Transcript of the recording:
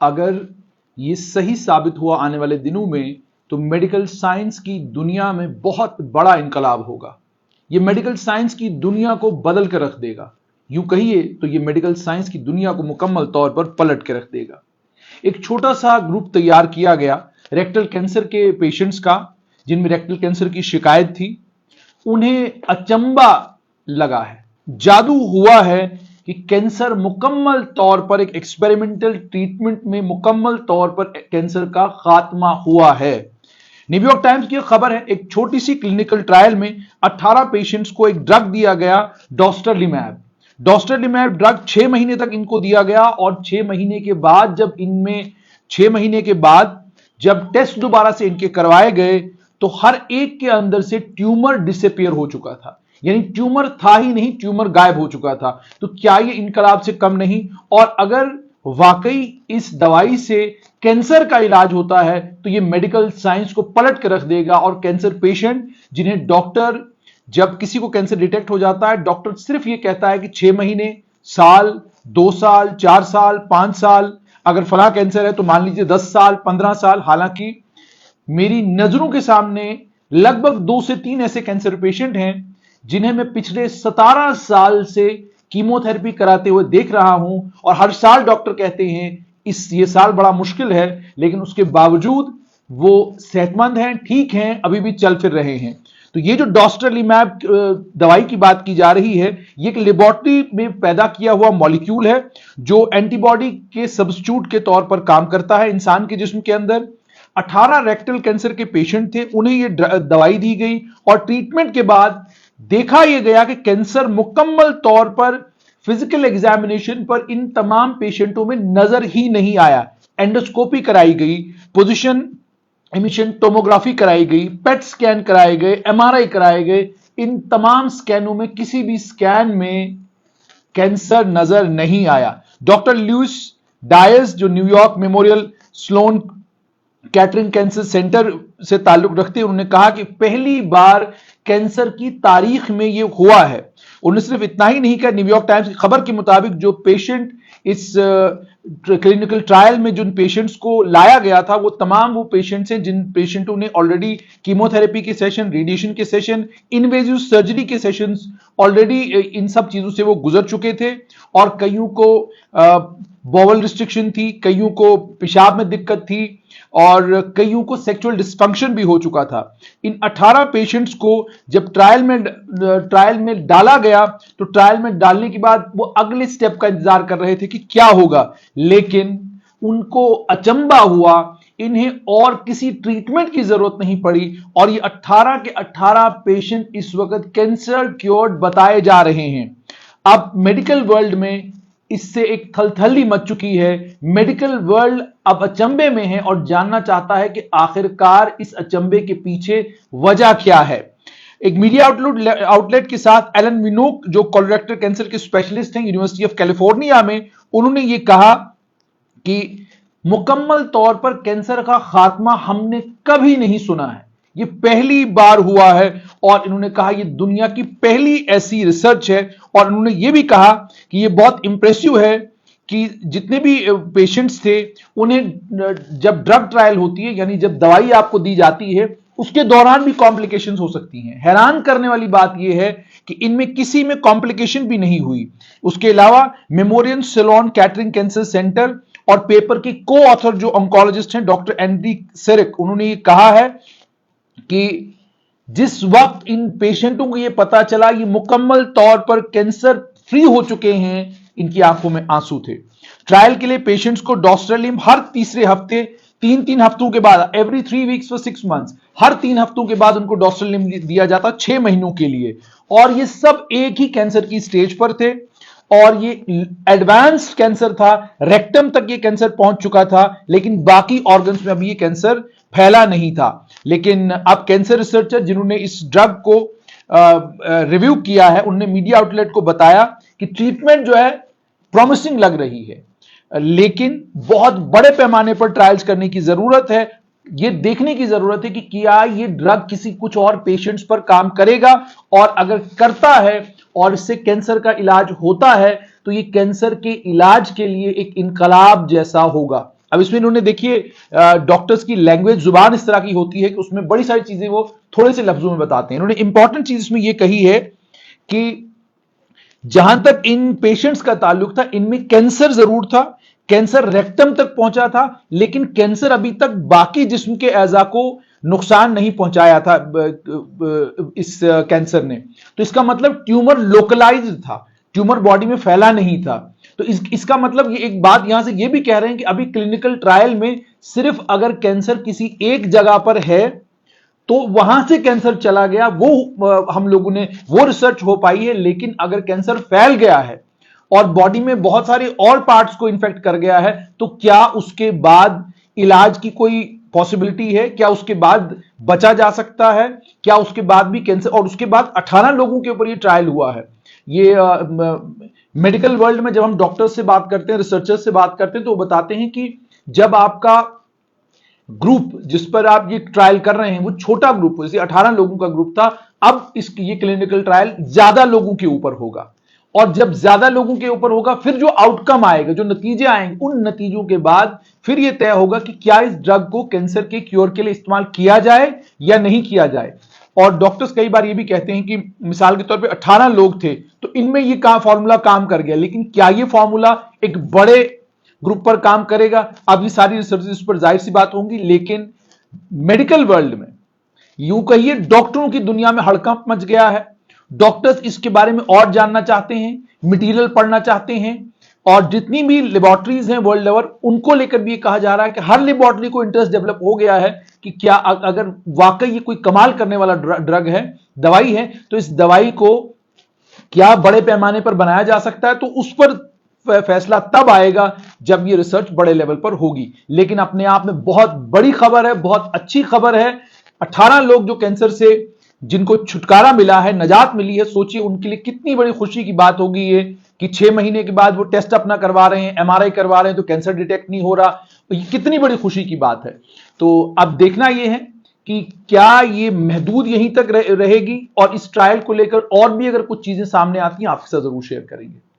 अगर ये सही साबित हुआ आने वाले दिनों में तो मेडिकल साइंस की दुनिया में बहुत बड़ा इनकलाब होगा। ये मेडिकल साइंस की दुनिया को बदल कर रख देगा। यूं कहिए तो ये मेडिकल साइंस की दुनिया को मुकम्मल तौर पर पलट के रख देगा। एक छोटा सा ग्रुप तैयार किया गया रेक्टल कैंसर के पेशेंट्स का, जिनमें रेक्टल कैंसर की शिकायत थी। उन्हें अचंबा लगा है, जादू हुआ है कि कैंसर मुकम्मल तौर पर एक एक्सपेरिमेंटल ट्रीटमेंट में मुकम्मल तौर पर कैंसर का खात्मा हुआ है। न्यूयॉर्क टाइम्स की खबर है, एक छोटी सी क्लिनिकल ट्रायल में 18 पेशेंट्स को एक ड्रग दिया गया, डॉस्टरलिमैब। डॉस्टरलिमैब ड्रग 6 महीने तक इनको दिया गया और 6 महीने के बाद जब टेस्ट दोबारा से इनके करवाए गए तो हर एक के अंदर से ट्यूमर डिसअपीयर हो चुका था। यानी ट्यूमर था ही नहीं, ट्यूमर गायब हो चुका था। तो क्या ये इनकलाब से कम नहीं? और अगर वाकई इस दवाई से कैंसर का इलाज होता है तो ये मेडिकल साइंस को पलट कर रख देगा। और कैंसर पेशेंट जिन्हें डॉक्टर, जब किसी को कैंसर डिटेक्ट हो जाता है, डॉक्टर सिर्फ ये कहता है कि 6 महीने, साल, 2 साल, 4 साल, 5 साल, अगर फला कैंसर है तो मान लीजिए 10 साल, 15 साल। हालांकि मेरी नजरों के सामने लगभग 2 से 3 ऐसे कैंसर पेशेंट हैं जिन्हें मैं पिछले 17 साल से कीमोथेरेपी कराते हुए देख रहा हूं और हर साल डॉक्टर कहते हैं ये साल बड़ा मुश्किल है, लेकिन उसके बावजूद वो सेहतमंद हैं, ठीक हैं, अभी भी चल फिर रहे हैं। तो ये जो डॉस्टरलिमैब दवाई की बात की जा रही है, ये एक लेबोरेटरी में पैदा किया हुआ मॉलिक्यूल है जो एंटीबॉडी के सब्स्टिट्यूट के तौर पर काम करता है इंसान के जिस्म के अंदर। 18 रेक्टल कैंसर के पेशेंट थे, उन्हें ये दवाई दी गई और ट्रीटमेंट के बाद देखा यह गया कि कैंसर मुकम्मल तौर पर फिजिकल एग्जामिनेशन पर इन तमाम पेशेंटों में नजर ही नहीं आया। एंडोस्कोपी कराई गई, पोजीशन इमिशन टोमोग्राफी कराई गई, पेट स्कैन कराए गए, एमआरआई कराए गए, इन तमाम स्कैनों में किसी भी स्कैन में कैंसर नजर नहीं आया। डॉक्टर लुइस डायस जो New York Memorial Sloan Kettering Cancer Centre से ताल्लुक रखते हैं, उन्होंने कहा कि पहली बार कैंसर की तारीख में यह हुआ है। उन्होंने सिर्फ इतना ही नहीं कहा, न्यूयॉर्क टाइम्स की खबर के मुताबिक जो पेशेंट इस क्लिनिकल ट्रायल में जिन पेशेंट्स को लाया गया था वो तमाम वो पेशेंट्स हैं जिन पेशेंटों ने ऑलरेडी कीमोथेरेपी के सेशन, रेडिएशन के सेशन, इन्वेजिव सर्जरी के सेशंस ऑलरेडी इन सब चीजों से वो गुजर चुके थे। और कईयों को बॉवल रिस्ट्रिक्शन थी, कईयों को पेशाब में दिक्कत थी और कईयों को सेक्सुअल डिस्फंक्शन भी हो चुका था। इन 18 पेशेंट्स को जब ट्रायल में डाला गया तो ट्रायल में डालने के बाद वो अगले स्टेप का इंतजार कर रहे थे कि क्या होगा, लेकिन उनको अचंबा हुआ, इन्हें और किसी ट्रीटमेंट की जरूरत नहीं पड़ी और ये 18 के 18 पेशेंट इस वक्त कैंसर क्योर्ड बताए जा रहे हैं। अब मेडिकल वर्ल्ड में इससे एक थलथली मच चुकी है। मेडिकल वर्ल्ड अब अचंबे में है और जानना चाहता है कि आखिरकार इस अचंबे के पीछे वजह क्या है। एक मीडिया आउटलेट के साथ एलन विनोक जो कोलोरेक्टल कैंसर के स्पेशलिस्ट हैं यूनिवर्सिटी ऑफ कैलिफोर्निया में, उन्होंने ये कहा कि मुकम्मल तौर पर कैंसर का खात्मा हमने कभी नहीं सुना है, ये पहली बार हुआ है। और इन्होंने कहा ये दुनिया की पहली ऐसी रिसर्च है। और उन्होंने ये भी कहा कि ये बहुत इंप्रेसिव है कि जितने भी पेशेंट्स थे उन्हें जब ड्रग ट्रायल होती है, यानी जब दवाई आपको दी जाती है, उसके दौरान भी कॉम्प्लिकेशंस हो सकती हैं। हैरान करने वाली बात यह है कि इनमें किसी में कॉम्प्लिकेशन भी नहीं हुई। उसके अलावा Memorial Sloan Kettering Cancer Centre और पेपर की को ऑथर जो ऑन्कोलॉजिस्ट हैं डॉक्टर एंड्री सेरिक, उन्होंने ये कहा है कि जिस वक्त इन पेशेंटों को यह पता चला ये मुकम्मल तौर पर कैंसर फ्री हो चुके हैं, इनकी आंखों में आंसू थे। ट्रायल के लिए पेशेंट्स को डॉस्टरलिम हर तीसरे हफ्ते 3 हफ्तों के बाद, एवरी 3 वीक्स फॉर 6 मंथ्स, हर 3 हफ्तों के बाद उनको डॉस्टरलिम दिया जाता 6 महीनों के लिए। और ये सब एक ही कैंसर की स्टेज पर थे और ये एडवांस्ड कैंसर था, रेक्टम तक ये कैंसर पहुंच चुका था, लेकिन बाकी ऑर्गन्स में अभी ये कैंसर फैला नहीं था। लेकिन अब कैंसर रिसर्चर जिन्होंने इस ड्रग को रिव्यू किया है, उन्होंने मीडिया आउटलेट को बताया कि ट्रीटमेंट जो है प्रॉमिसिंग लग रही है, लेकिन बहुत बड़े पैमाने पर ट्रायल्स करने की जरूरत है। ये देखने की जरूरत है कि क्या ये ड्रग किसी कुछ और पेशेंट्स पर काम करेगा, और अगर करता है और इससे कैंसर का इलाज होता है तो ये कैंसर के इलाज के लिए एक इनकलाब जैसा होगा। अब इसमें इन्होंने देखिए डॉक्टर्स की लैंग्वेज जुबान इस तरह की होती है कि उसमें बड़ी सारी चीजें वो थोड़े से लफ्जों में बताते हैं। इन्होंने इंपॉर्टेंट चीज इसमें ये कही है कि जहां तक इन पेशेंट्स का ताल्लुक था, इनमें कैंसर जरूर था, कैंसर रेक्टम तक पहुंचा था, लेकिन कैंसर अभी तक बाकी जिस्म के अज़ा को नुकसान नहीं पहुंचाया था इस कैंसर ने। तो इसका मतलब ट्यूमर लोकलाइज्ड था, ट्यूमर बॉडी में फैला नहीं था। तो इसका मतलब ये एक बात यहां से ये भी कह रहे हैं कि अभी क्लिनिकल ट्रायल में सिर्फ अगर कैंसर किसी एक जगह पर है तो वहां से कैंसर चला गया, वो हम लोगों ने वो रिसर्च हो पाई है। लेकिन अगर कैंसर फैल गया है और बॉडी में बहुत सारे और पार्ट्स को इन्फेक्ट कर गया है, तो क्या उसके बाद इलाज की कोई पॉसिबिलिटी है? क्या उसके बाद बचा जा सकता है? क्या उसके बाद भी कैंसर? और उसके बाद 18 लोगों के ऊपर ये ट्रायल हुआ है। ये मेडिकल वर्ल्ड में जब हम डॉक्टर्स से बात करते हैं, रिसर्चर्स से बात करते हैं, तो वो बताते हैं कि जब आपका ग्रुप जिस पर आप ये ट्रायल कर रहे हैं वो छोटा ग्रुप, जैसे 18 लोगों का ग्रुप था, अब ये क्लिनिकल ट्रायल ज्यादा लोगों के ऊपर होगा। और जब ज्यादा लोगों के ऊपर होगा, फिर जो आउटकम आएगा, जो नतीजे आएंगे, उन नतीजों के बाद फिर यह तय होगा कि क्या इस ड्रग को कैंसर के क्योर के लिए इस्तेमाल किया जाए या नहीं किया जाए। और डॉक्टर्स कई बार ये भी कहते हैं कि मिसाल के तौर पे 18 लोग थे तो इनमें ये फॉर्मूला काम कर गया, लेकिन क्या ये फॉर्मूला एक बड़े ग्रुप पर काम करेगा? अब ये सारी रिसर्च पर जाहिर सी बात होंगी। लेकिन मेडिकल वर्ल्ड में, यूं कहिए डॉक्टरों की दुनिया में हड़कंप मच गया है। डॉक्टर्स इसके बारे में और जानना चाहते हैं, मटेरियल पढ़ना चाहते हैं, और जितनी भी लेबोरेटरीज हैं वर्ल्ड लेवल, उनको लेकर भी ये कहा जा रहा है कि हर लेबोरेटरी को इंटरेस्ट डेवलप हो गया है कि क्या अगर वाकई ये कोई कमाल करने वाला ड्रग है, दवाई है, तो इस दवाई को क्या बड़े पैमाने पर बनाया जा सकता है। तो उस पर फैसला तब आएगा जब ये रिसर्च बड़े लेवल पर होगी। लेकिन अपने आप में बहुत बड़ी खबर है, बहुत अच्छी खबर है। 18 लोग जो कैंसर से जिनको छुटकारा मिला है, नजात मिली है, सोचिए उनके लिए कितनी बड़ी खुशी की बात होगी ये कि 6 महीने के बाद वो टेस्ट अपना करवा रहे हैं, एमआरआई करवा रहे हैं, तो कैंसर डिटेक्ट नहीं हो रहा। तो ये कितनी बड़ी खुशी की बात है। तो अब देखना यह है कि क्या ये महदूद यहीं तक रहेगी, और इस ट्रायल को लेकर और भी अगर कुछ चीजें सामने आती हैं आपके साथ जरूर शेयर करेंगे।